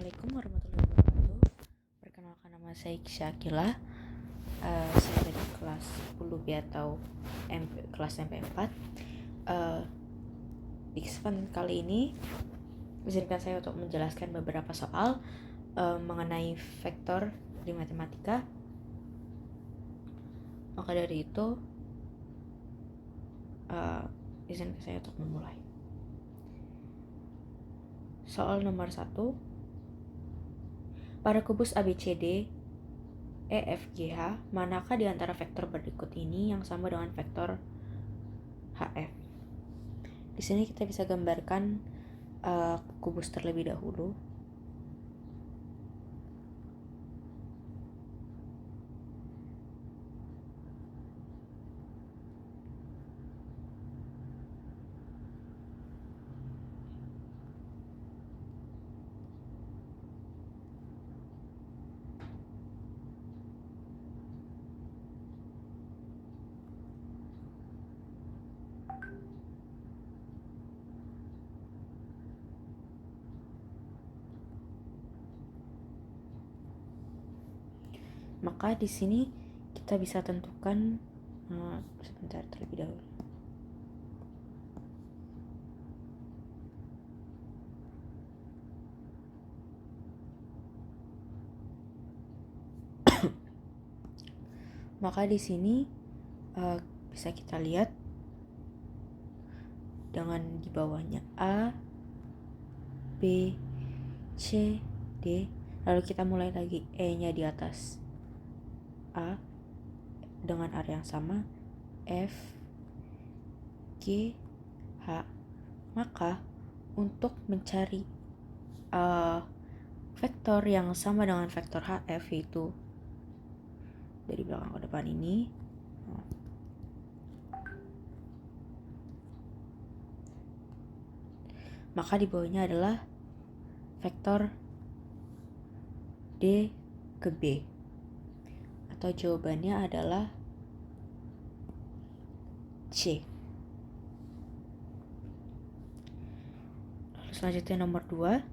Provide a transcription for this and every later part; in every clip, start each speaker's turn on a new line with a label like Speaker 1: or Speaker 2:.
Speaker 1: Assalamualaikum warahmatullahi wabarakatuh. Perkenalkan, nama saya Syakila. Saya dari kelas 10B atau kelas MP4. Di kesempatan kali ini izinkan saya untuk menjelaskan beberapa soal mengenai vektor di matematika. Maka dari itu izinkan saya untuk memulai. Soal nomor 1. Pada kubus ABCD EFGH, manakah di antara vektor berikut ini yang sama dengan vektor HF? Di sini kita bisa gambarkan kubus terlebih dahulu. Maka di sini kita bisa tentukan sebentar terlebih dahulu. Maka di sini bisa kita lihat dengan di bawahnya A, B, C, D. Lalu kita mulai lagi E-nya di atas A dengan area yang sama, F, G, H. Maka untuk mencari vektor yang sama dengan vektor HF, yaitu dari belakang ke depan ini, maka di bawahnya adalah vektor D ke B, atau jawabannya adalah C. Lalu selanjutnya nomor 2.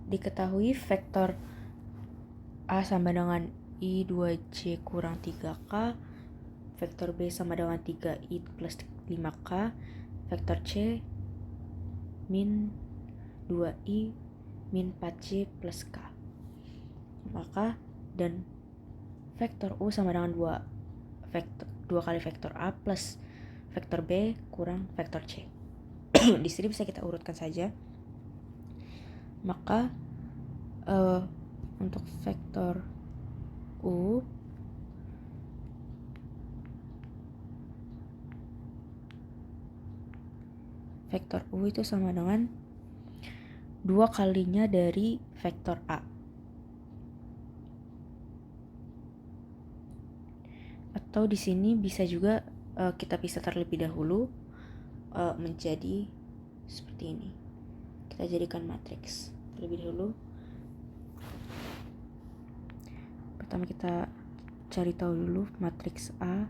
Speaker 1: Diketahui vektor A sama dengan I2J kurang 3K, vektor B sama dengan 3I plus 5K, vektor C min 2I min 4J plus K. Maka dan vektor U sama dengan 2 kali vektor A plus vektor B kurang vektor C. Di sini bisa kita urutkan saja. Maka untuk vektor U itu sama dengan 2 kalinya dari vektor A. Atau di sini bisa juga kita pisah terlebih dahulu menjadi seperti ini. Kita jadikan matriks terlebih dahulu. Pertama kita cari tahu dulu matriks A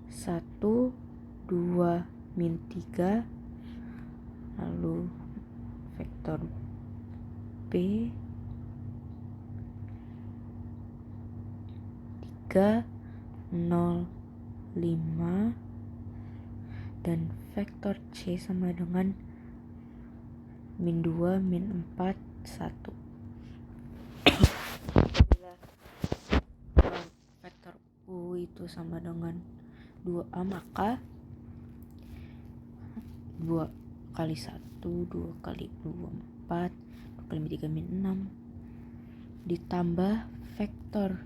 Speaker 1: 1, 2, min 3, lalu vektor B 3, 0, 5, dan vektor C sama dengan min 2, min 4, 1. Bila vektor U itu sama dengan 2A, maka 2 kali 1, 2 kali 2, 4, 2 kali 3, min 6, ditambah vektor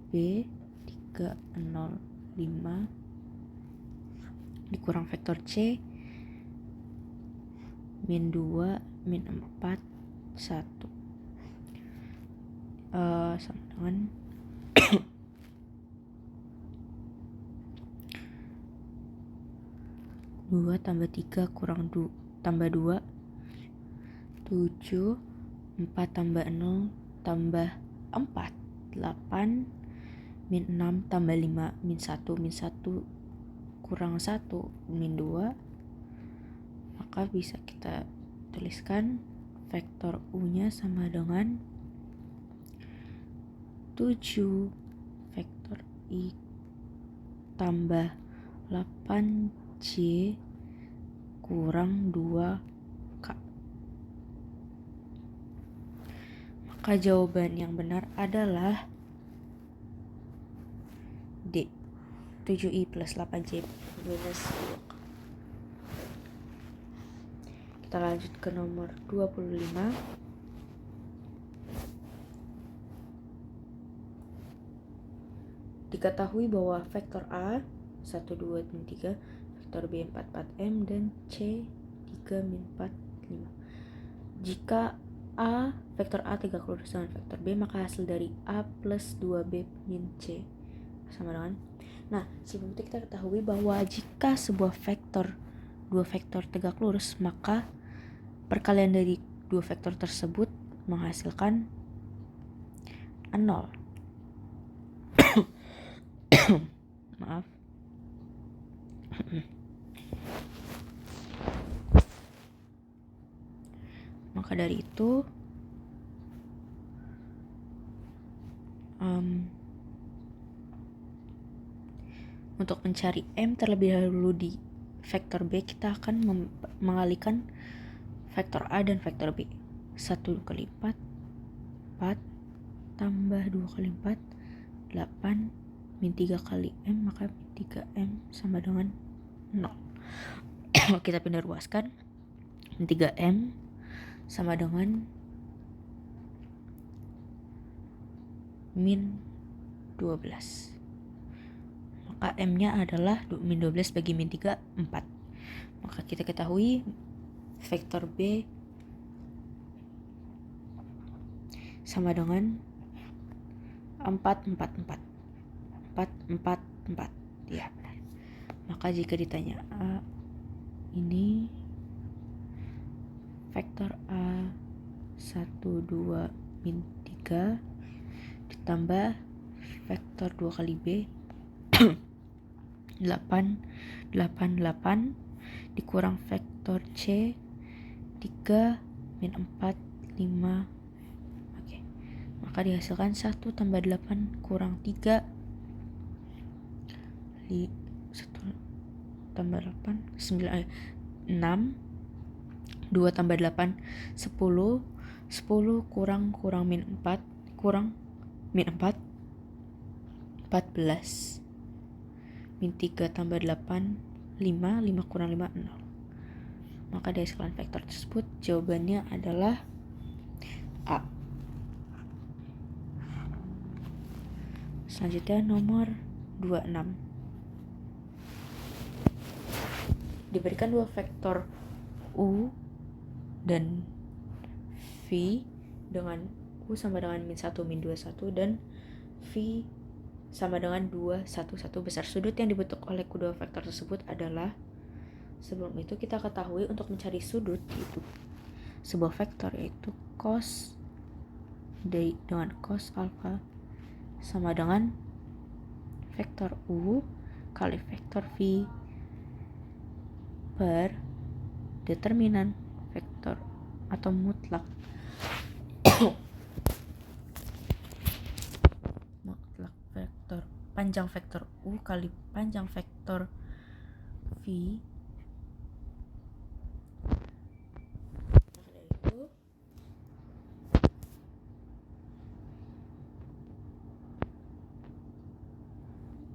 Speaker 1: B 3, 0, 5, dikurang vektor C min 2, min 4, 1 sama dengan 2 tambah 3 kurang 2 tambah 2, 7, 4 tambah 0 tambah 4, 8, min 6 tambah 5, min 1 kurang 1, min 2. Maka bisa kita tuliskan vektor U-nya sama dengan 7 vektor I tambah 8J kurang 2K. Maka jawaban yang benar adalah D, 7I plus 8J minus 2K. Kita lanjut ke nomor 25. Diketahui bahwa vektor A 1, 2, dan 3, vektor B 4, 4M, dan C 3, min 4, 5. Jika vektor A tegak lurus dengan vektor B, maka hasil dari A plus 2B min C sama dengan. Nah, sebelum itu kita ketahui bahwa jika sebuah dua vektor tegak lurus, maka perkalian dari dua vektor tersebut menghasilkan 0. Maaf. Maka dari itu untuk mencari M terlebih dahulu di vektor B, kita akan mengalihkan vektor A dan vektor B. 1 kali 4, 4 tambah 2 kali 4, 8 min 3 kali M, maka min 3M sama dengan 0. Kita pindah ruaskan. Min 3M sama dengan min 12. Maka M-nya adalah min 12 bagi min 3, 4. Maka kita ketahui vektor B sama dengan 4, 4, 4. 4, 4, 4. Ya, benar. Maka jika ditanya ini vektor A 1, 2, min 3 ditambah vektor 2 kali B 8, 8, 8 dikurang vektor C 3, min 4, 5. Oke. Maka dihasilkan 1 tambah 8 kurang 3, 1 tambah 8, 9, 6, 2 tambah 8, 10, 10 kurang min 4, kurang min 4, 14. Min 3 tambah 8, 5, 5 kurang 5, 0. Maka dihasilkan vektor tersebut jawabannya adalah A. Selanjutnya nomor 26. Diberikan dua vektor U dan V dengan U sama dengan min 1, min 2, 1 dan V sama dengan 2, 1, 1. Besar sudut yang dibentuk oleh kedua vektor tersebut adalah, sebelum itu kita ketahui untuk mencari sudut itu sebuah vektor yaitu cos dengan cos alfa sama dengan vektor U kali vektor V per determinan vektor atau mutlak vektor panjang vektor U kali panjang vektor V.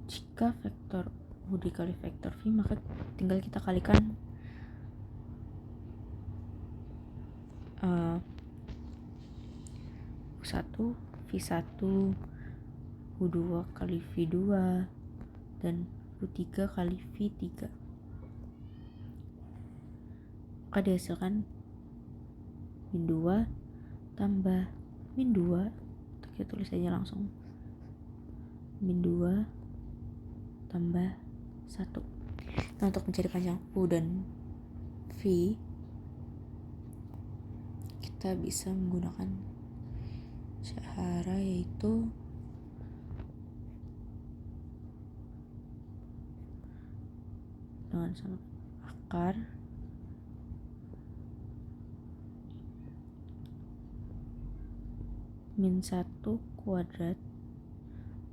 Speaker 1: Jika vektor U dikali vektor V, maka tinggal kita kalikan U1, V1, U2 kali V2 dan U3 kali V3. Maka dihasilkan min 2 tambah min 2, kita tulis aja langsung, min 2 tambah 1. Nah, untuk mencari panjang U dan V, kita bisa menggunakan cara yaitu dengan sama akar min 1 kuadrat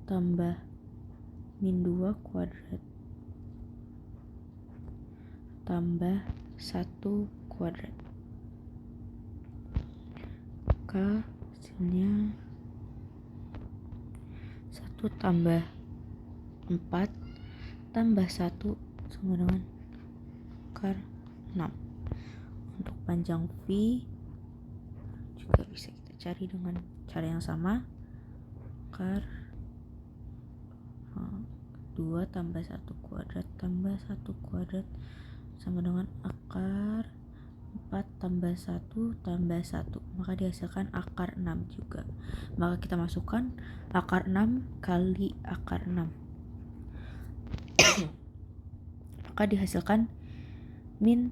Speaker 1: tambah min 2 kuadrat tambah 1 kuadrat. Maka hasilnya 1 tambah 4 tambah 1 sama dengan akar 6. Untuk panjang V juga bisa kita cari dengan cara yang sama. Akar 2 tambah 1 kuadrat tambah 1 kuadrat sama dengan akar 4 tambah 1 tambah 1. Maka dihasilkan akar 6 juga. Maka kita masukkan akar 6 kali akar 6. Maka dihasilkan min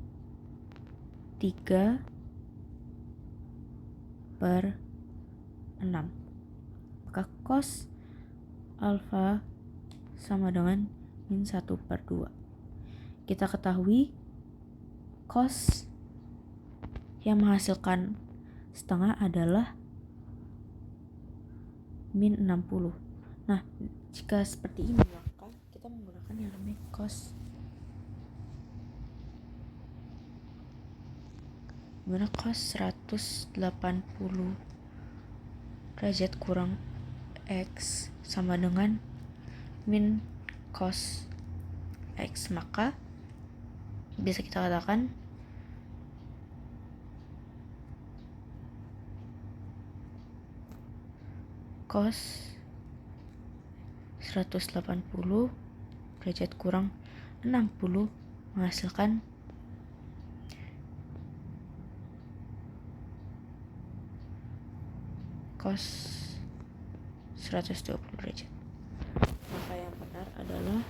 Speaker 1: 3 per 6. Maka cos alfa sama dengan min 1 per 2. Kita ketahui cos yang menghasilkan setengah adalah min 60. Nah, jika seperti ini maka kita menggunakan yang namanya cos. Gimana cos 180 derajat kurang X sama dengan min cos X. Maka bisa kita katakan cos 180 derajat kurang 60 menghasilkan cos 120 derajat. Maka yang benar adalah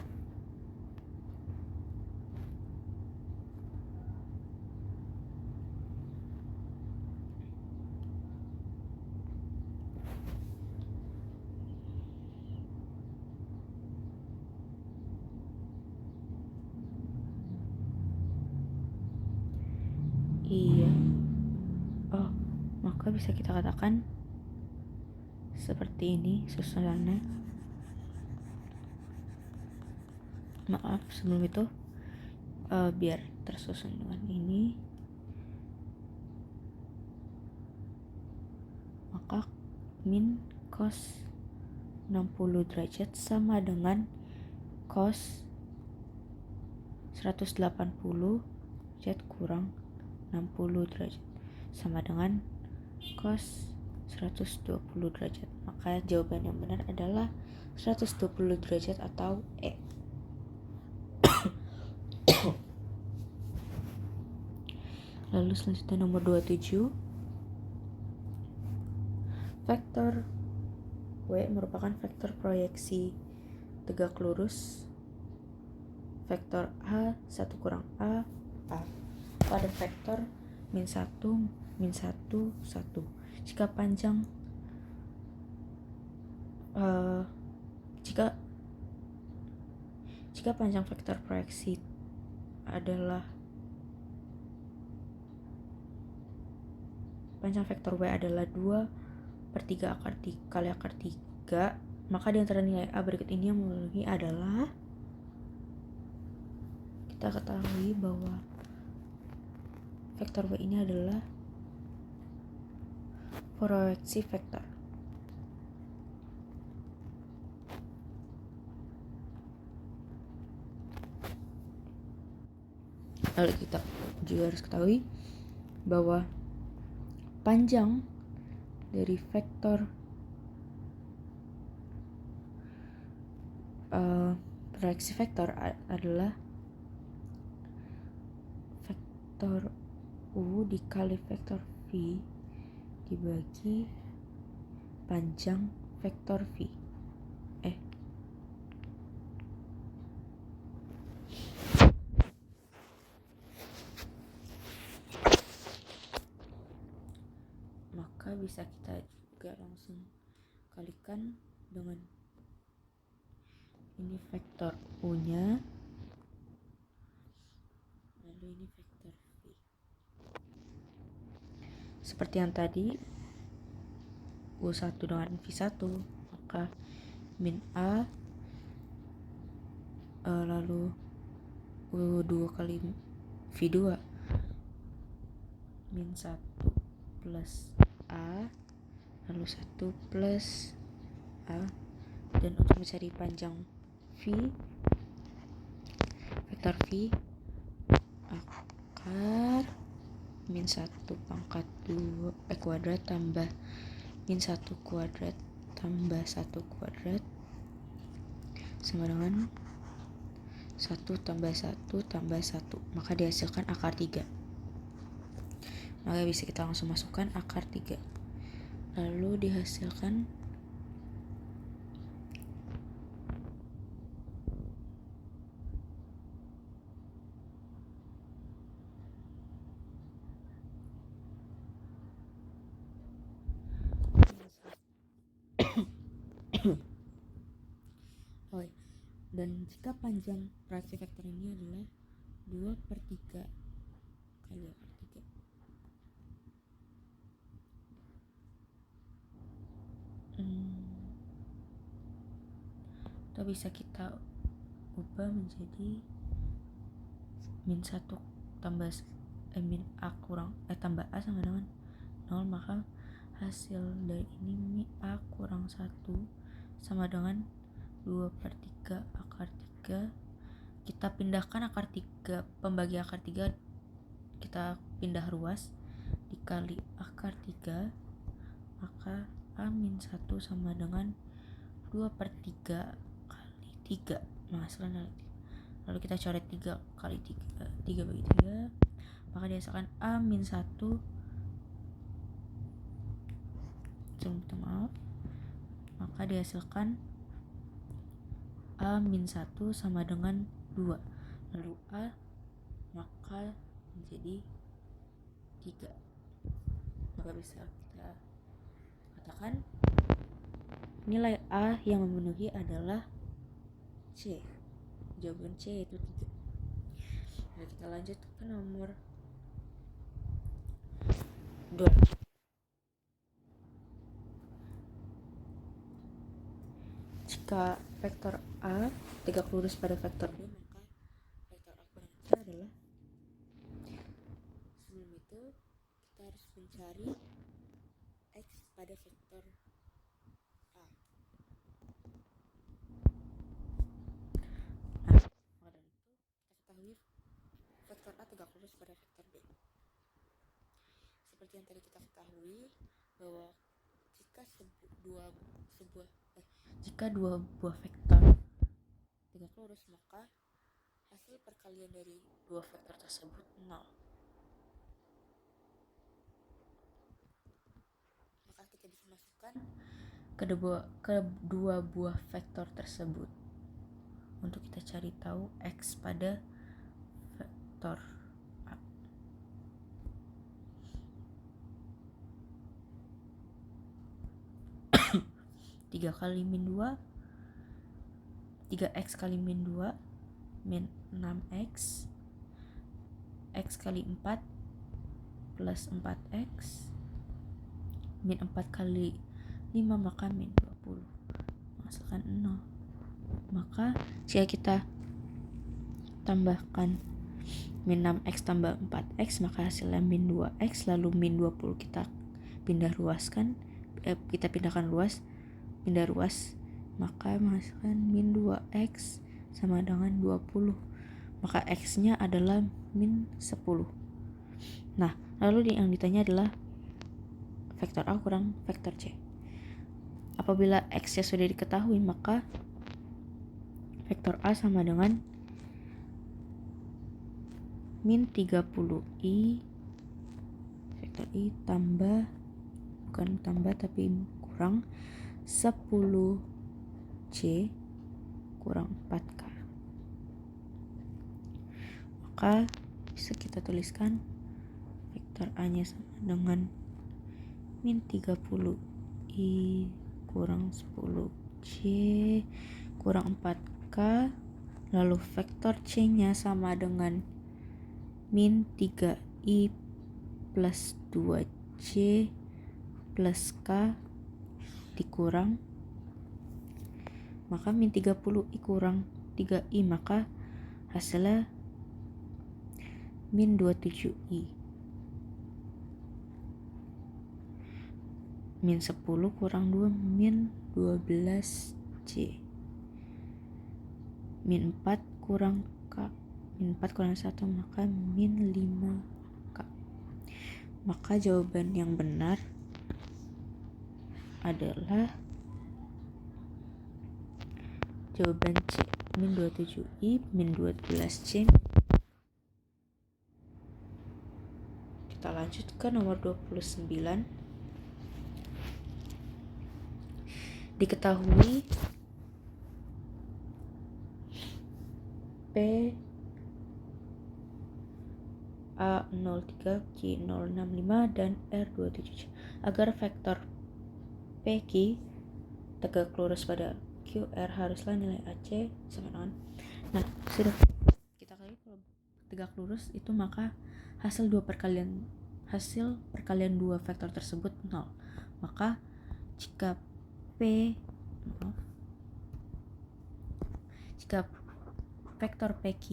Speaker 1: iya. Maka bisa kita katakan seperti ini susunannya. Maaf sebelum itu biar tersusun dengan ini. Maka min cos 60 derajat sama dengan cos 180 derajat kurang 60 derajat sama dengan cos 120 derajat. Maka jawaban yang benar adalah 120 derajat atau E. Lalu selanjutnya nomor 27. Vektor W merupakan vektor proyeksi tegak lurus vektor A 1 kurang A pada vektor min 1 min 1 1. Jika panjang jika panjang vektor proyeksi adalah panjang vektor W adalah 2/3 kali akar 3, maka di antara nilai A berikut ini yang memenuhi adalah, kita ketahui bahwa vektor W ini adalah proyeksi vektor. Lalu kita juga harus ketahui bahwa panjang dari vektor proyeksi vektor adalah vektor U dikali vektor V dibagi panjang vektor V. Maka bisa kita juga langsung kalikan dengan ini vektor U nya, lalu ini vektor V. Seperti yang tadi, U1 dengan V1, maka min A lalu U2 kali V2 min 1 plus A lalu 1 plus A. Dan untuk mencari panjang V, vektor V akar min 1 pangkat 2 kuadrat tambah min 1 kuadrat tambah 1 kuadrat sama dengan 1 tambah 1 tambah 1, maka dihasilkan akar 3. Maka bisa kita langsung masukkan akar 3. Lalu dihasilkan dan jika panjang proyeksi vektor ini adalah 2/3 kali akar 3. Atau bisa kita ubah menjadi min 1 tambah min A kurang tambah A sama dengan 0, maka hasil dari ini A kurang 1 sama dengan 2/3 akar 3. Kita pindahkan akar 3, pembagi akar 3 kita pindah ruas dikali akar 3, maka A min 1 sama dengan 2/3 kali 3 menghasilkan lalu kita coret 3 kali 3 bagi 3, maka dihasilkan A min 1 maka dihasilkan A min 1 sama dengan 2, lalu A maka menjadi 3. Maka bisa kita katakan nilai A yang memenuhi adalah C. Jawaban C yaitu 3. Nah, kita lanjut ke nomor 2. Jika vektor A tegak lurus pada vektor B, maka vektor A kurang C adalah, sebelum itu kita harus mencari X pada vektor A. Nah, maka dari itu kita ketahui vektor A tegak lurus pada vektor B. Seperti yang tadi kita ketahui bahwa jika dua buah vektor tegak lurus, maka hasil perkalian dari dua vektor tersebut 0. Maka kita bisa masukkan kedua buah vektor tersebut untuk kita cari tahu X pada vektor A. Tiga kali min 2 3x kali min 2 min 6x, x kali 4 plus 4x, min 4 kali 5 maka min 20, menghasilkan 0. Maka jika kita tambahkan min 6x tambah 4x, maka hasilnya min 2x, lalu min 20 kita pindahkan ruas, pindah ruas, maka menghasilkan min 2x sama dengan 20, maka x nya adalah min 10. Nah, lalu yang ditanya adalah vektor A kurang vektor C. Apabila x nya sudah diketahui, maka vektor A sama dengan min 30i vektor I tambah, bukan tambah tapi kurang 10C kurang 4K. Maka bisa kita tuliskan vektor A nya sama dengan min 30I kurang 10C kurang 4K, lalu vektor C nya sama dengan min 3I plus 2C plus K dikurang, maka min 30i kurang 3i, maka hasilnya min 27i. Min 10 kurang 2 min 12c. Min 4 kurang k, min 4 kurang 1 maka min 5k. Maka jawaban yang benar adalah jawaban C, min 27i min 12c. Kita lanjut ke nomor 29. Diketahui P A03, Q065 dan R27 agar vektor PQ tegak lurus pada QR haruslah nilai AC sama dengan. Nah, sudah kita kali kalau tegak lurus itu maka hasil perkalian dua vektor tersebut 0. Maka jika vektor PQ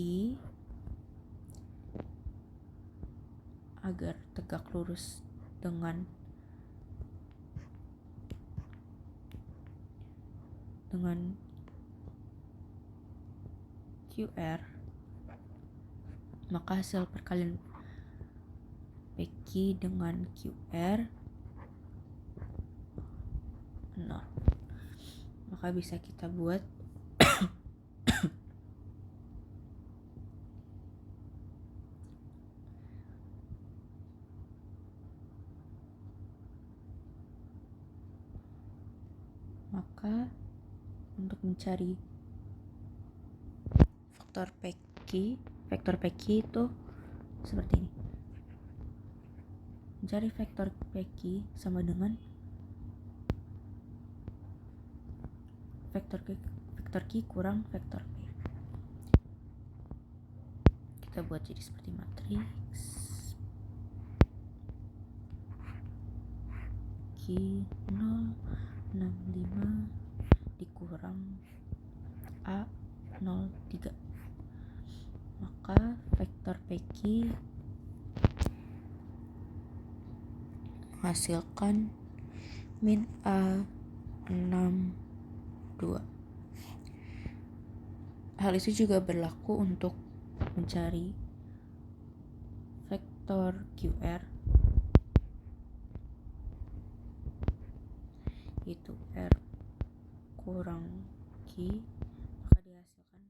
Speaker 1: agar tegak lurus dengan QR, maka hasil perkalian PQ dengan QR 0. Maka bisa kita buat maka untuk mencari vektor PQ itu seperti ini. Mencari vektor PQ sama dengan vektor Q kurang vektor P. Kita buat jadi seperti matriks Q065 dikurang A03. Maka vektor PQ menghasilkan min A62. Hal itu juga berlaku untuk mencari vektor QR, yaitu R kurang Q, maka dihasilkan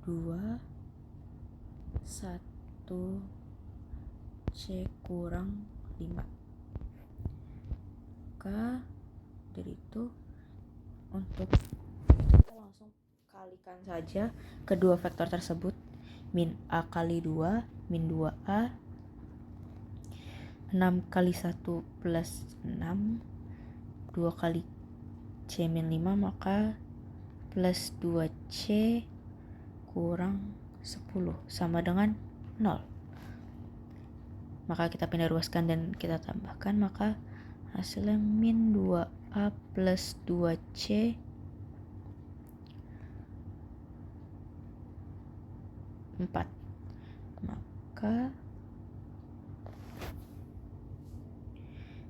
Speaker 1: 2 1 C kurang 5. Maka dari itu untuk kita langsung kalikan saja kedua vektor tersebut. Min A kali 2 min 2A, 6 kali 1 plus 6, 2 kali C min 5 maka plus 2C kurang 10 sama dengan 0. Maka kita pindah ruaskan dan kita tambahkan, maka hasilnya min 2A plus 2C (4). Maka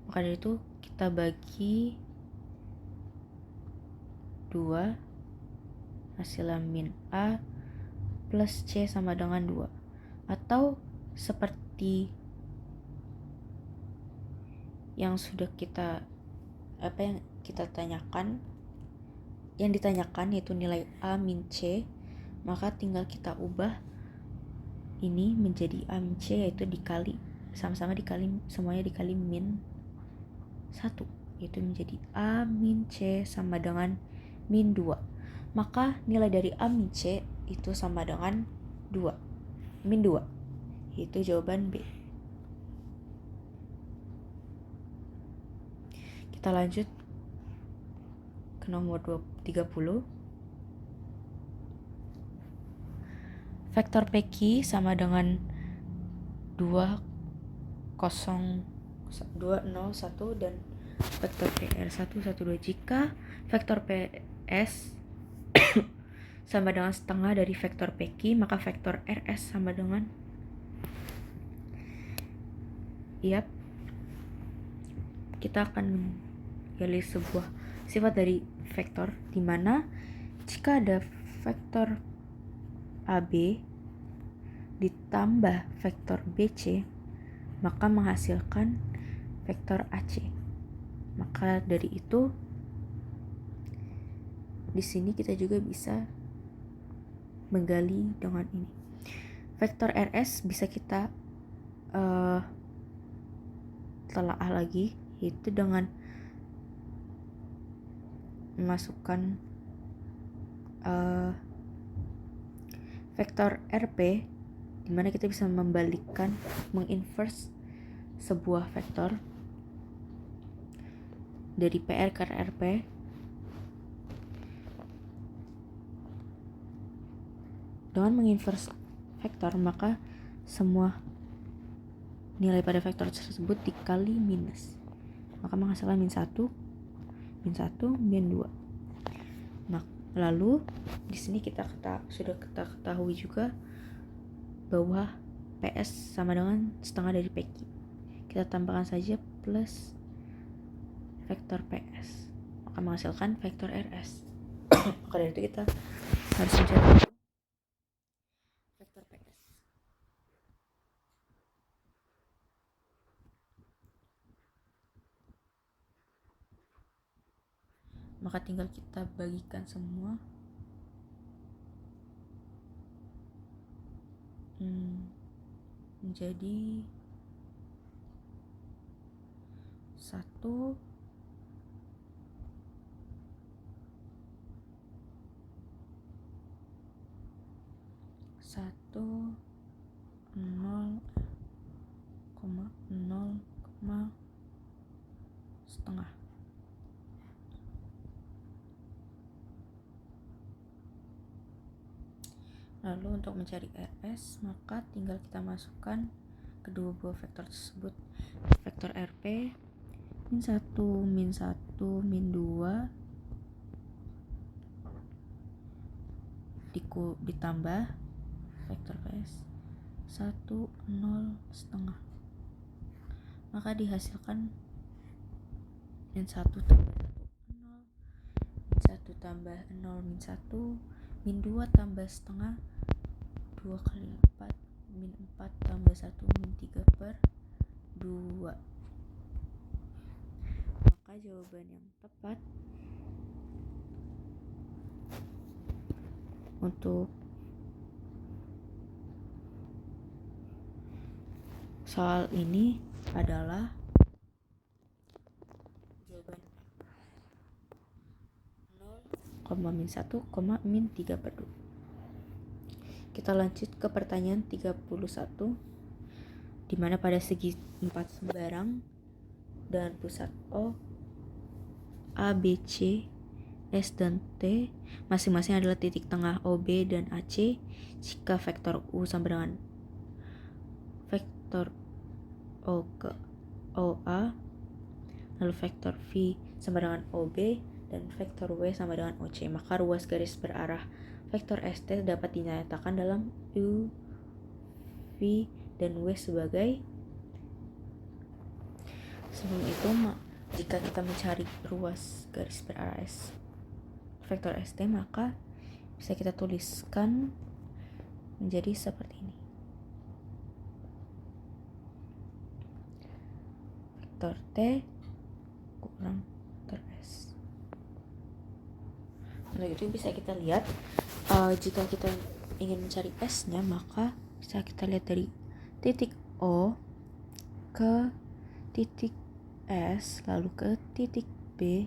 Speaker 1: dari itu kita bagi 2, hasilnya min A plus C sama dengan 2. Atau seperti yang sudah yang ditanyakan yaitu nilai A min C, maka tinggal kita ubah ini menjadi A min C, yaitu dikali semuanya dikali min 1, yaitu menjadi A min C sama dengan min 2. Maka nilai dari A min C itu sama dengan 2, min 2, yaitu jawaban B. Kita lanjut ke nomor 30. Vektor PQ sama dengan 2, 0, 2, 0, 1 dan vektor PR 1, 1, 2. Jika vektor PS sama dengan setengah dari vektor PQ, maka vektor RS sama dengan kita akan menggali sebuah sifat dari vektor di mana jika ada vektor AB ditambah vektor BC maka menghasilkan vektor AC. Maka dari itu di sini kita juga bisa menggali dengan ini. Vektor RS bisa kita telaah lagi, yaitu dengan memasukkan vektor RP, di mana kita bisa membalikkan, menginverse sebuah vektor dari PR ke RP. Dengan menginverse vektor, maka semua nilai pada vektor tersebut dikali minus, maka menghasilkan min 1, min 2. Lalu di sini kita sudah ketahui juga bahwa PS sama dengan setengah dari PQ. Kita tambahkan saja plus vektor PS, maka menghasilkan vektor RS. Maka dari itu kita harus mencari vektor PS. Maka tinggal kita bagikan semua menjadi 1, 0, 0, setengah. Lalu untuk mencari RS, maka tinggal kita masukkan kedua buah vektor tersebut. Vektor RP min 1, min 1, min 2 ditambah vektor PS 1, 0, setengah. Maka dihasilkan min 1 tambah 1, 0, min 1 tambah 0, min 1, min 2 tambah setengah, 2 kali 4, min 4 tambah 1, min 3 per 2. Maka jawaban yang tepat untuk soal ini adalah jawaban 0, min 1, min 3 per 2. Kita lanjut ke pertanyaan 31, di mana pada segi 4 sembarang dan pusat O, A, B, C, S, dan T masing-masing adalah titik tengah OB dan AC. Jika vektor U sama dengan vektor O ke OA, lalu vektor V sama dengan OB dan vektor W sama dengan OC, maka ruas garis berarah vektor ST dapat dinyatakan dalam U, V, dan W sebagai. Sebelum itu, jika kita mencari ruas garis berarah vektor ST, maka bisa kita tuliskan menjadi seperti ini. Vektor T kurang vektor S. Untuk itu bisa kita lihat jika kita ingin mencari S-nya, maka bisa kita lihat dari titik O ke titik S lalu ke titik B,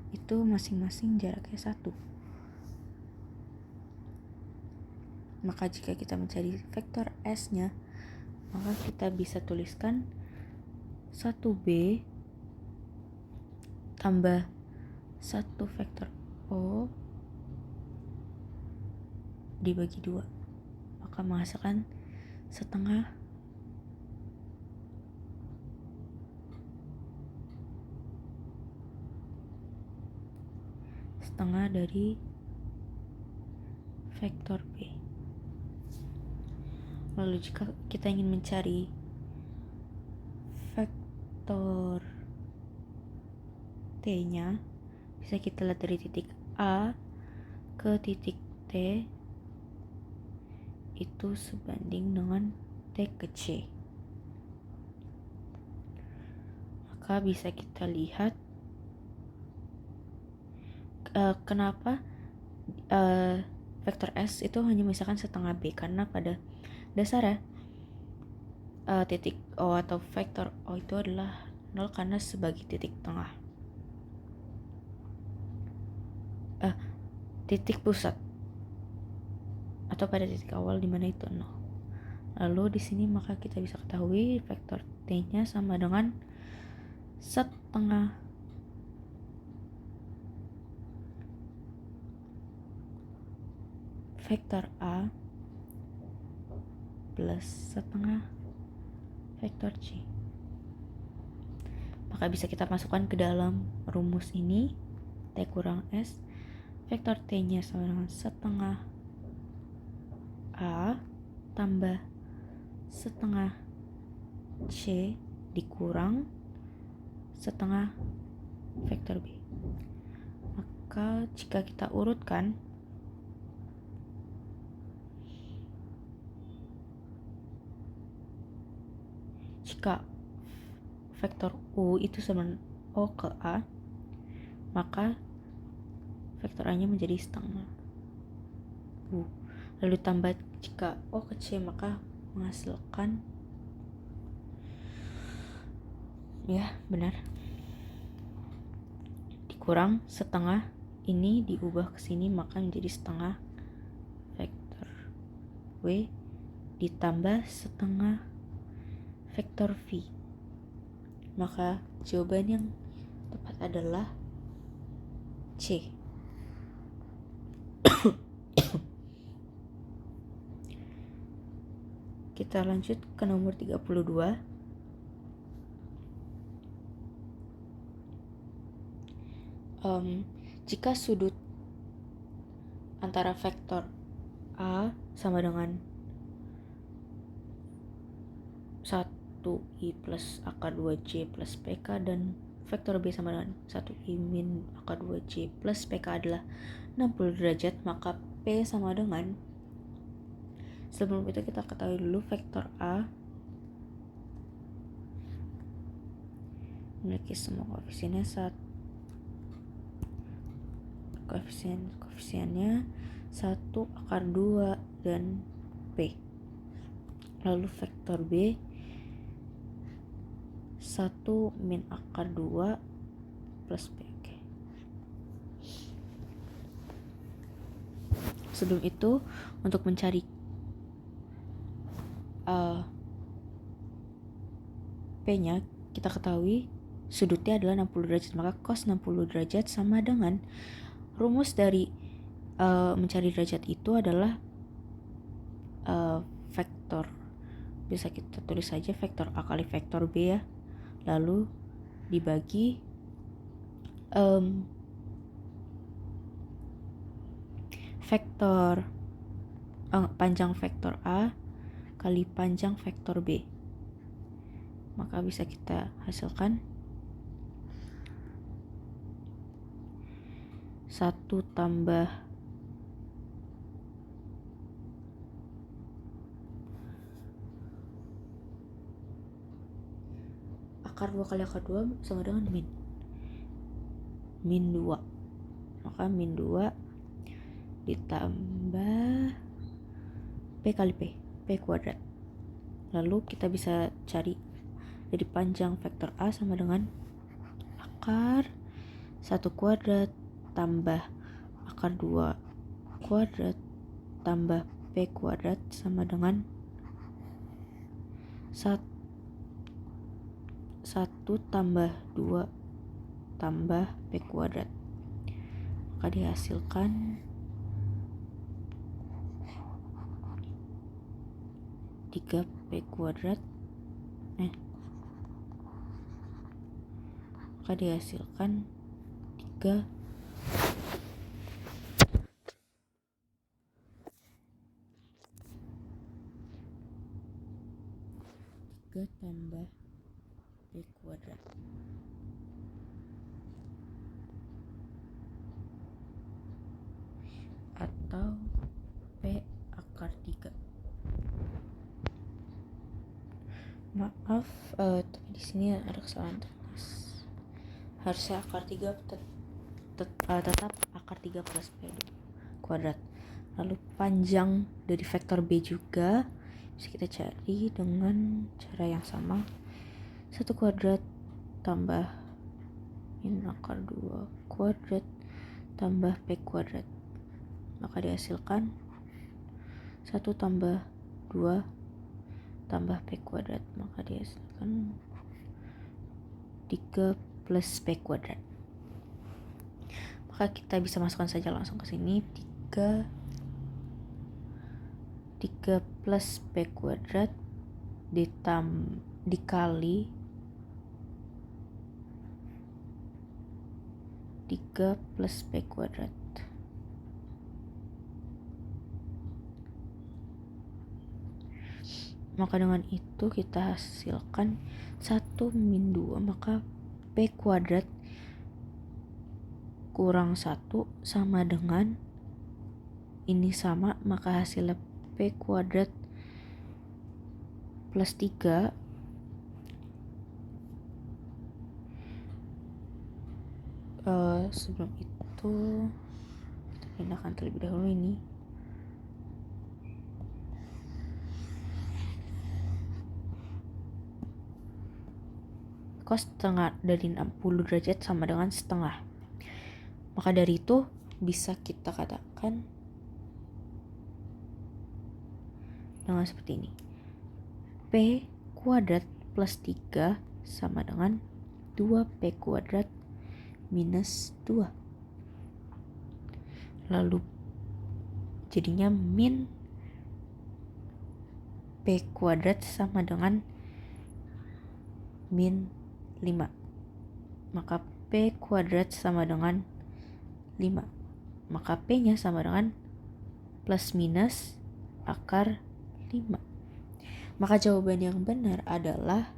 Speaker 1: itu masing-masing jaraknya 1. Maka jika kita mencari vektor S-nya, maka kita bisa tuliskan 1B tambah 1 vektor O dibagi 2, maka menghasilkan setengah setengah dari vektor B. Lalu jika kita ingin mencari vektor T-nya, bisa kita lihat dari titik A ke titik T itu sebanding dengan T ke C. Maka bisa kita lihat kenapa vektor S itu hanya misalkan setengah B, karena pada dasarnya titik O atau vektor O itu adalah 0 karena sebagai titik tengah, titik pusat atau pada titik awal di mana itu 0. Lalu di sini maka kita bisa ketahui vektor T-nya sama dengan setengah vektor A plus setengah vektor C. Maka bisa kita masukkan ke dalam rumus ini, T kurang S, vektor T-nya sama dengan setengah A tambah setengah C dikurang setengah vektor B. Maka jika kita urutkan, jika vektor U itu sama O ke A, maka vektor A nya menjadi setengah U. Lalu tambah jika O ke C, maka menghasilkan, ya benar, dikurang setengah ini diubah ke sini, maka menjadi setengah vektor W ditambah setengah vektor V. Maka jawaban yang tepat adalah C. Kita lanjut ke nomor 32. Jika sudut antara vektor A sama dengan 1i plus akar 2j plus pk dan vektor B sama dengan 1i min akar 2j plus pk adalah 60 derajat, maka P sama dengan, sebelum itu kita ketahui dulu vektor A memiliki semua koefisiennya koefisiennya 1 akar 2 dan P. Lalu vektor B 1 min akar 2 plus P. Oke. Sebelum itu, untuk mencari P-nya, kita ketahui sudutnya adalah 60 derajat, maka cos 60 derajat sama dengan rumus dari mencari derajat itu adalah vektor, bisa kita tulis saja vektor A kali vektor B ya, lalu dibagi vektor panjang vektor A kali panjang vektor B, maka bisa kita hasilkan 1 tambah akar 2 kali akar 2 sama dengan min 2, maka min 2 ditambah P kali P kuadrat. Lalu kita bisa cari jadi panjang vektor A sama dengan akar 1 kuadrat tambah akar 2 kuadrat tambah P kuadrat sama dengan 1 tambah 2 tambah P kuadrat, maka dihasilkan 3P kuadrat, maka dihasilkan 3 3 tambah P kuadrat. Atau P akar 3. Maaf, tapi di sini ada kesalahan tulis. Harusnya akar 3 tetap akar 3 plus P kuadrat. Lalu panjang dari vektor B juga bisa kita cari dengan cara yang sama. 1 kuadrat tambah min akar 2 kuadrat tambah P kuadrat. Maka dihasilkan 1 tambah 2 tambah P kuadrat. Maka dihasilkan 3 plus P kuadrat. Maka kita bisa masukkan saja langsung ke sini. 3 plus P kuadrat dikali 3 plus P kuadrat. Maka dengan itu kita hasilkan 1 min 2, maka P kuadrat kurang 1 sama dengan ini sama, maka hasilnya P kuadrat plus 3 sebelum itu kita pindahkan terlebih dahulu ini. Cos setengah dari 60 derajat sama dengan setengah. Maka dari itu bisa kita katakan dengan seperti ini. P kuadrat plus 3 sama dengan 2P kuadrat minus 2. Lalu jadinya min P kuadrat sama dengan min 5. Maka P kuadrat sama dengan 5. Maka P-nya sama dengan plus minus akar 5. Maka jawaban yang benar adalah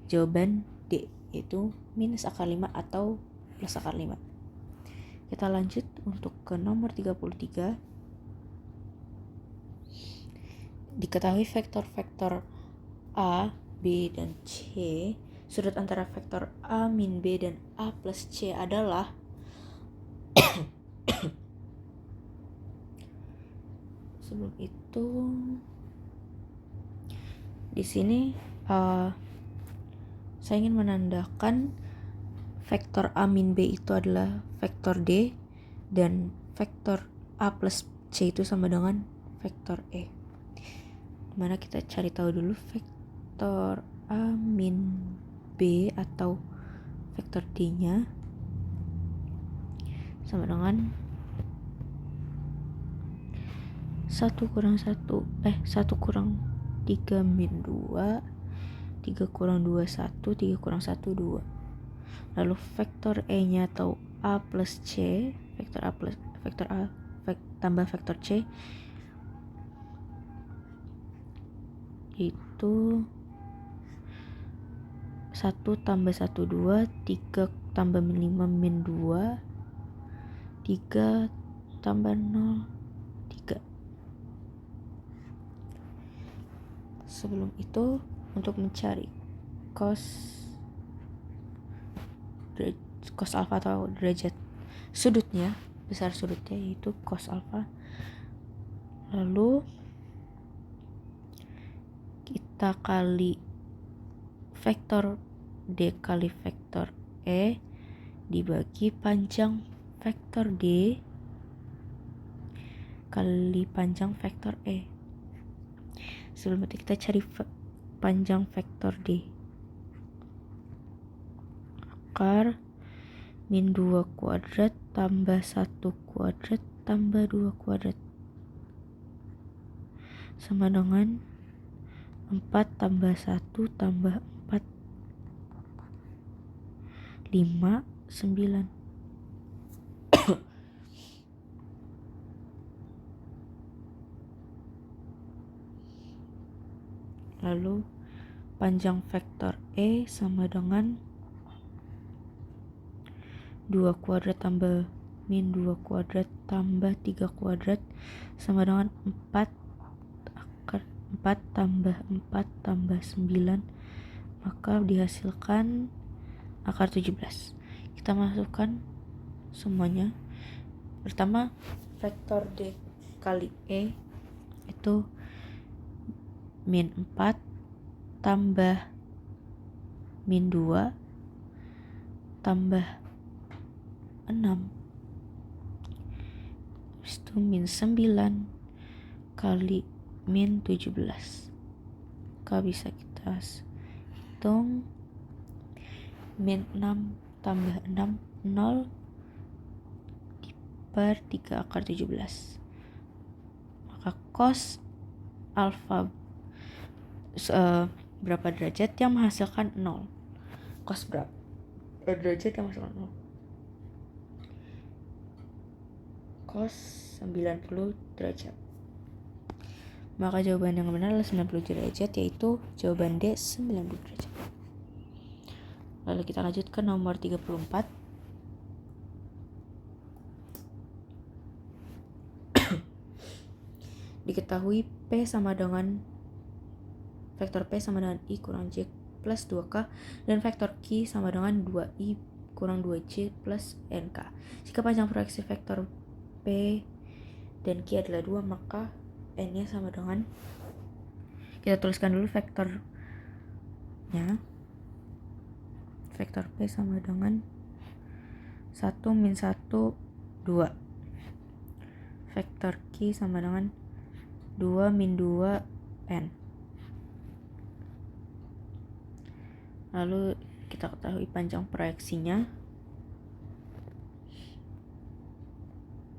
Speaker 1: jawaban D, yaitu minus akar 5 atau plus akar 5. Kita lanjut untuk ke nomor 33. Diketahui vektor-vektor A, B, dan C, sudut antara vektor A min B dan A plus C adalah sebelum itu di sini saya ingin menandakan vektor A min B itu adalah vektor D dan vektor A plus C itu sama dengan vektor E. Dimana kita cari tahu dulu vektor A min B atau vektor D-nya sama dengan 1 kurang 1 3 min 2, 3 kurang 2 1, 3 kurang 1 2. Lalu vektor E-nya atau A plus C, tambah vektor C itu 1 tambah 1 2, 3 tambah min 5 min 2, 3 tambah 0 3. Sebelum itu untuk mencari cos alfa atau derajat sudutnya, besar sudutnya yaitu cos alfa. Lalu kita kali vektor D kali vektor E dibagi panjang vektor D kali panjang vektor E. Sebelum itu kita cari panjang vektor D. Akar min 2 kuadrat tambah 1 kuadrat tambah 2 kuadrat sama dengan 4 tambah 1 tambah 4 5 9. Lalu panjang vektor E sama dengan 2 kuadrat tambah min 2 kuadrat tambah 3 kuadrat sama dengan 4 tambah 4 tambah 9, maka dihasilkan akar 17. Kita masukkan semuanya. Pertama, vektor D kali E itu min 4 tambah min 2 tambah 6, habis itu min 9 kali min 17. Maka bisa kita hitung min 6 tambah 6 0 per 3 akar 17. Maka cos alfa berapa derajat yang menghasilkan 0. Cos berapa derajat yang menghasilkan 0? Cos 90 derajat. Maka jawaban yang benar adalah 90 derajat, yaitu jawaban D 90 derajat. Lalu kita lanjut ke nomor 34. Diketahui P sama dengan vektor P sama dengan I kurang J plus 2K dan vektor Q sama dengan 2I kurang 2J plus NK. Jika panjang proyeksi vektor P dan Q adalah 2, maka N-nya sama dengan, kita tuliskan dulu vektornya. Vektor P sama dengan 1 min 1 2. Vektor Q sama dengan 2 min 2 N. Lalu kita ketahui panjang proyeksinya,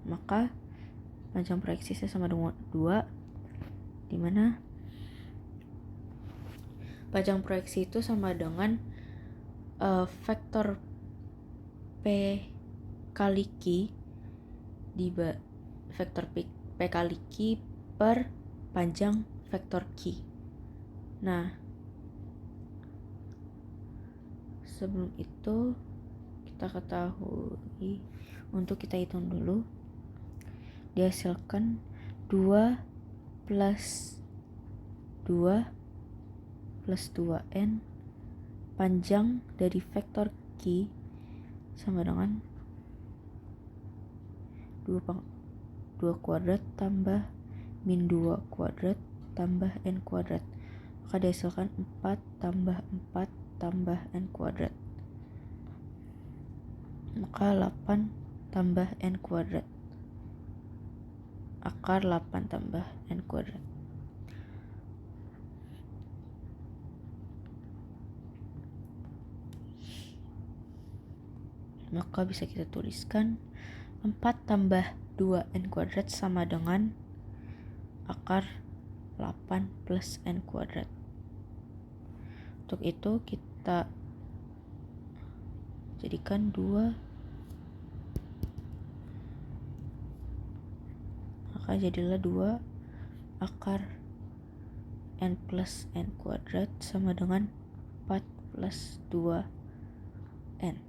Speaker 1: maka panjang proyeksinya sama dengan 2, dimana panjang proyeksi itu sama dengan vektor P kali Q vektor P kali Q per panjang vektor Q. Nah, sebelum itu kita ketahui, untuk kita hitung dulu, dihasilkan 2 plus 2 plus 2N panjang dari vektor Q sama dengan 2 kuadrat tambah min 2 kuadrat tambah N kuadrat. Maka dihasilkan 4 tambah 4 tambah N kuadrat. Maka 8 tambah N kuadrat. Akar 8 tambah N kuadrat. Maka bisa kita tuliskan 4 tambah 2N kuadrat sama dengan akar 8 plus N kuadrat. Untuk itu kita jadikan 2, maka jadilah 2 akar N plus N kuadrat sama dengan 4 plus 2N.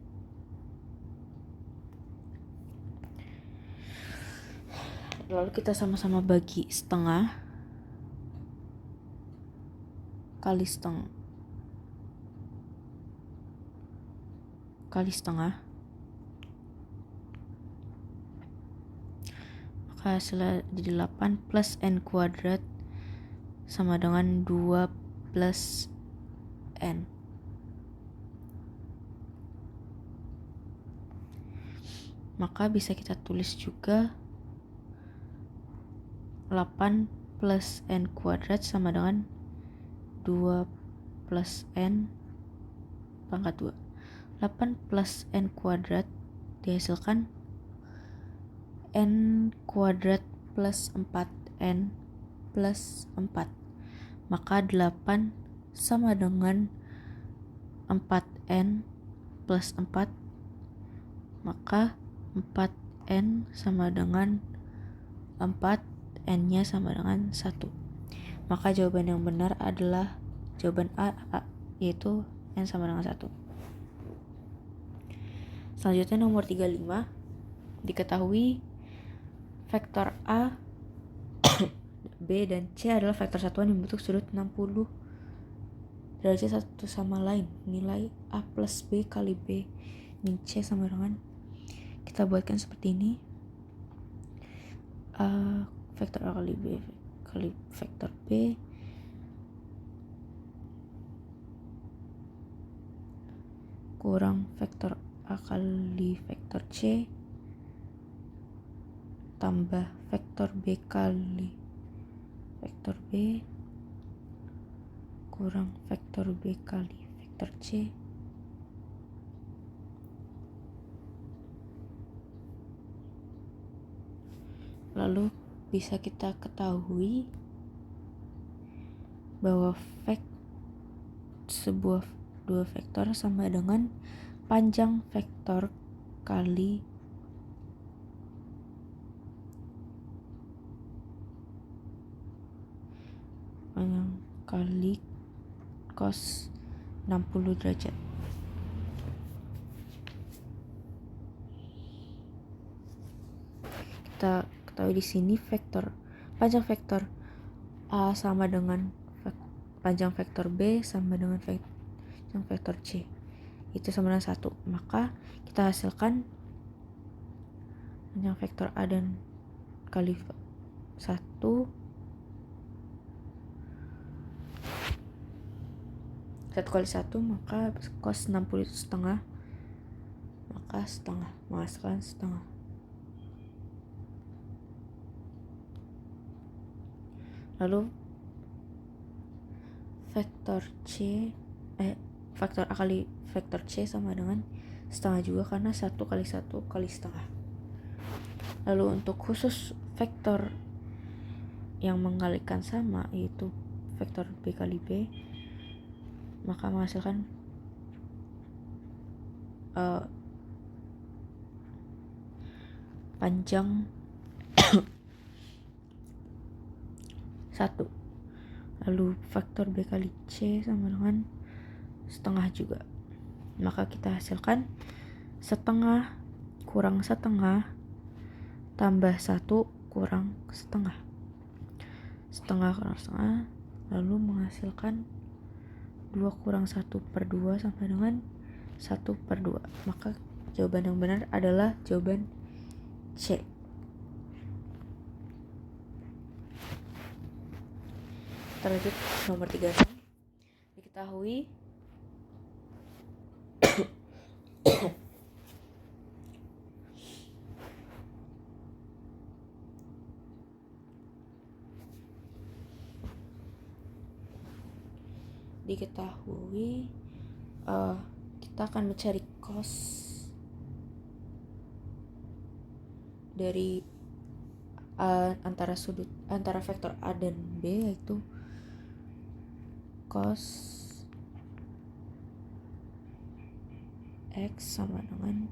Speaker 1: Lalu kita sama-sama bagi setengah kali setengah. Maka hasilnya jadi 8 plus N kuadrat sama dengan 2 plus N. Maka bisa kita tulis juga 8 plus N kuadrat sama dengan 2 plus N pangkat 2. 8 plus N kuadrat dihasilkan N kuadrat plus 4N plus 4. Maka 8 sama dengan 4N plus 4. Maka 4N sama dengan 4, N-nya sama dengan 1. Maka jawaban yang benar adalah jawaban A yaitu N sama dengan 1. Selanjutnya nomor 35, diketahui vektor A, B, dan C adalah vektor satuan yang membentuk sudut 60 derajat satu sama lain. Nilai A plus B kali B min C sama dengan, kita buatkan seperti ini, vektor A kali B kali vektor B kurang vektor A kali vektor C tambah vektor B kali vektor B kurang vektor B kali vektor C lalu bisa kita ketahui bahwa dua vektor sama dengan panjang vektor kali cos 60 derajat. Kita ketahui di sini panjang vektor A sama dengan panjang vektor B sama dengan panjang vektor C itu sama dengan 1. Maka kita hasilkan panjang vektor A dan kali 1 kali 1, maka cos 60 itu setengah, maka setengah menghasilkan setengah. Lalu vektor A kali vektor C sama dengan setengah juga karena 1 kali 1 kali setengah. Lalu untuk khusus vektor yang mengalikan sama yaitu vektor B kali B, maka menghasilkan panjang 1. Lalu vektor B kali C sama dengan setengah juga. Maka kita hasilkan setengah kurang setengah tambah 1 kurang setengah. Setengah kurang setengah, lalu menghasilkan 2 kurang 1/2 sama dengan 1/2. Maka jawaban yang benar adalah jawaban C. Lanjut nomor 36, diketahui kita akan mencari cos dari antara vektor A dan B, yaitu cos X sama dengan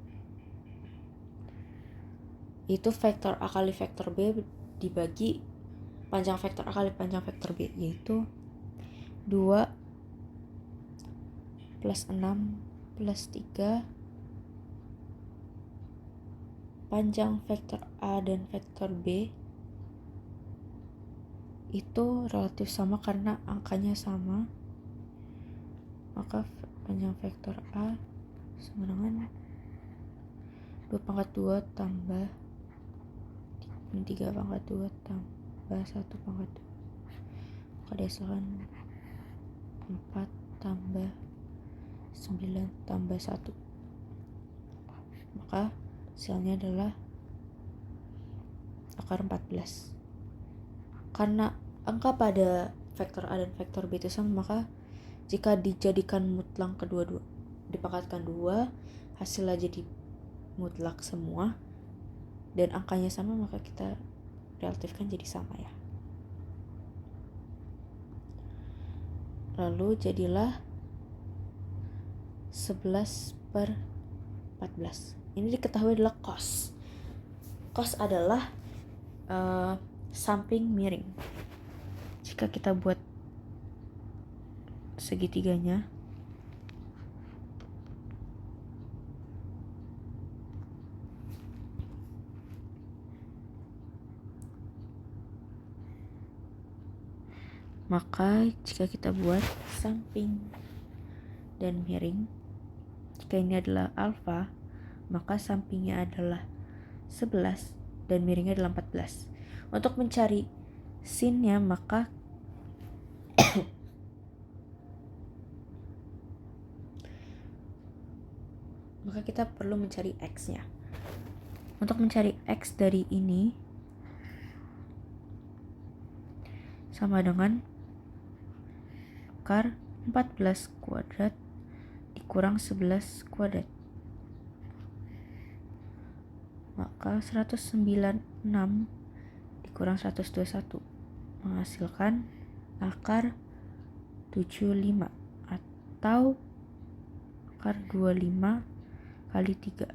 Speaker 1: itu vektor A kali vektor B dibagi panjang vektor A kali panjang vektor B, yaitu 2 plus 6 plus 3 panjang vektor A dan vektor B itu relatif sama karena angkanya sama, maka panjang vektor A sama dengan 2/2 tambah 3/2 tambah 1/2, maka dihasilkan 4 tambah 9 tambah 1, maka hasilnya adalah akar 14. Karena angka pada vektor A dan vektor B itu sama, maka jika dijadikan mutlak kedua-dua dipangkatkan 2, hasilnya jadi mutlak semua dan angkanya sama, maka kita relatifkan jadi sama ya. Lalu jadilah 11/14. Ini diketahui adalah cos. Cos adalah samping miring. Jika kita buat segitiganya. Maka jika kita buat samping dan miring, jika ini adalah alfa, maka sampingnya adalah 11 dan miringnya adalah 14. Untuk mencari sinnya maka kita perlu mencari x-nya. Untuk mencari x dari ini sama dengan akar 14 kuadrat dikurang 11 kuadrat. Maka 196 dikurang 121 menghasilkan akar 75 atau akar 25 kali 3.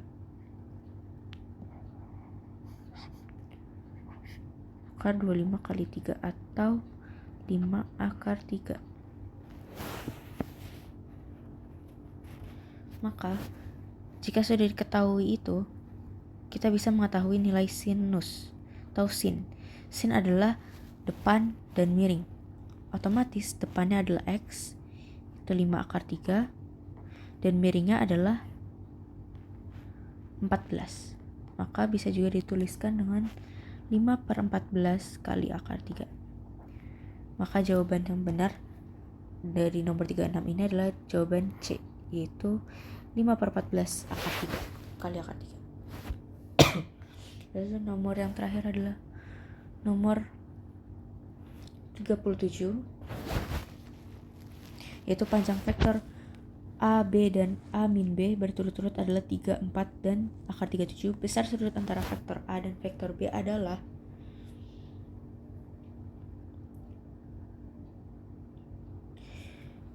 Speaker 1: Akar 25 kali 3 atau 5 akar 3. Maka jika sudah diketahui itu, kita bisa mengetahui nilai sinus atau sin. Sin adalah depan dan miring. Otomatis depannya adalah x, itu 5 akar 3, dan miringnya adalah 14. Maka bisa juga dituliskan dengan 5/14 kali akar 3. Maka jawaban yang benar dari nomor 36 ini adalah jawaban C, yaitu 5/14 akar 3 kali akar 3. Lalu nomor yang terakhir adalah nomor 37, yaitu panjang vektor A, B, dan A min B berturut-turut adalah 3, 4, dan akar 37. Besar sudut antara vektor A dan vektor B adalah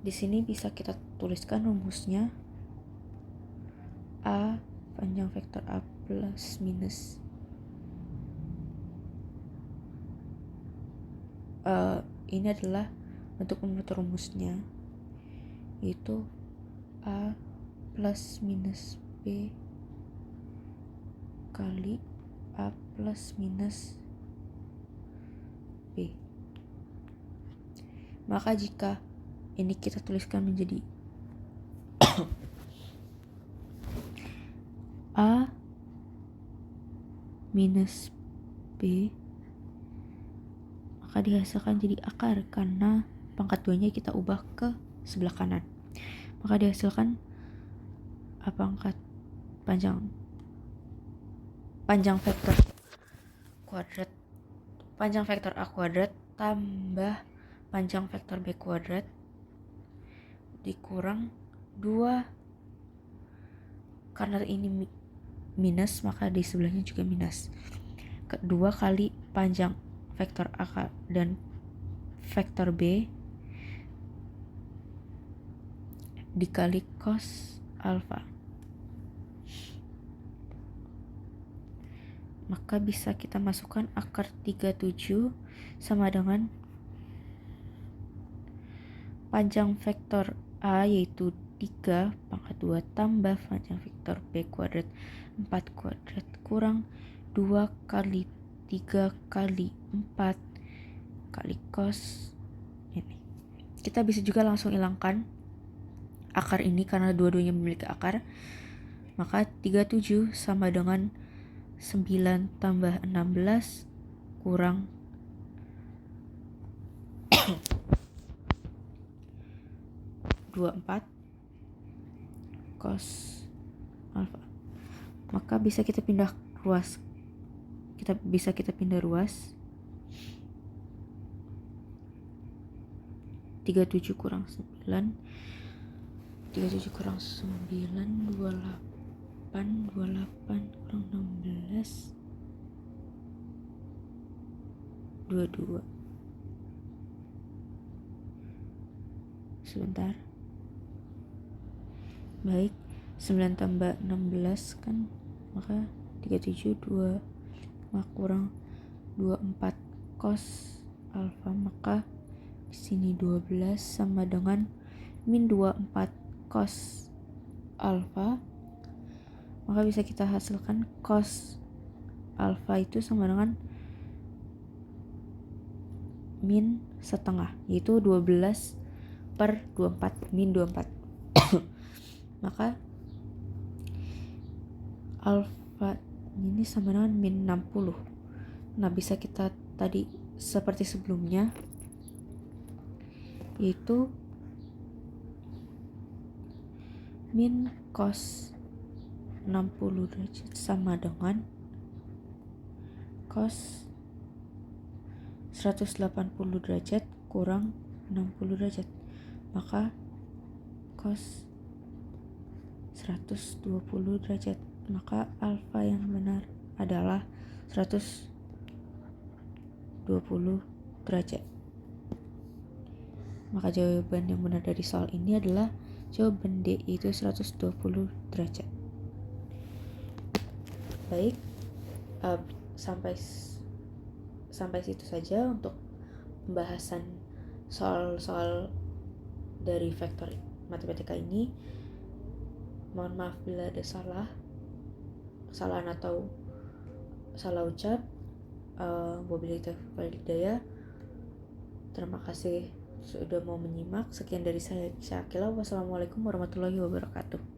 Speaker 1: di sini bisa kita tuliskan rumusnya. A panjang vektor A plus minus ini adalah bentuk membentuk rumusnya, yaitu A plus minus B kali A plus minus B. Maka jika ini kita tuliskan menjadi A minus B, maka dihasilkan jadi akar karena pangkat 2-nya kita ubah ke sebelah kanan. Maka dihasilkan pangkat panjang vektor kuadrat, panjang vektor A kuadrat tambah panjang vektor B kuadrat dikurang 2, karena ini minus maka di sebelahnya juga minus, 2 kali panjang vektor A dan vektor B dikali cos alfa. Maka bisa kita masukkan akar 37 sama dengan panjang vektor A yaitu 3 pangkat 2 tambah panjang vektor B kuadrat 4 kuadrat kurang 2 kali 3 kali 4 kali cos ini. Kita bisa juga langsung hilangkan akar ini karena dua-duanya memiliki akar. Maka 37 sama dengan 9 tambah 16 kurang 24 cos alfa. Maka bisa kita pindah ruas. Kita pindah ruas. 37 kurang 9 kurang 9 28 kurang 16 22. Sebentar. Baik, 9 tambah 16 kan, maka 37 2 kurang 24 cos alfa, maka di sini 12 sama dengan min 24 cos alfa, maka bisa kita hasilkan cos alfa itu sama dengan min setengah, yaitu 12 per 24, min 24. Maka alfa ini sama dengan min 60. Nah, bisa kita tadi seperti sebelumnya, yaitu min cos 60 derajat sama dengan cos 180 derajat kurang 60 derajat. Maka cos 120 derajat. Maka alfa yang benar adalah 120 derajat. Maka jawaban yang benar dari soal ini adalah jawaban D, yaitu 120 derajat. Baik, sampai situ saja untuk pembahasan soal-soal dari vektor matematika ini. Mohon maaf bila ada kesalahan atau salah ucap. Wabillahi taufiq wal hidayah. Terima kasih sudah mau menyimak. Sekian dari saya, Syakila. Wassalamualaikum warahmatullahi wabarakatuh.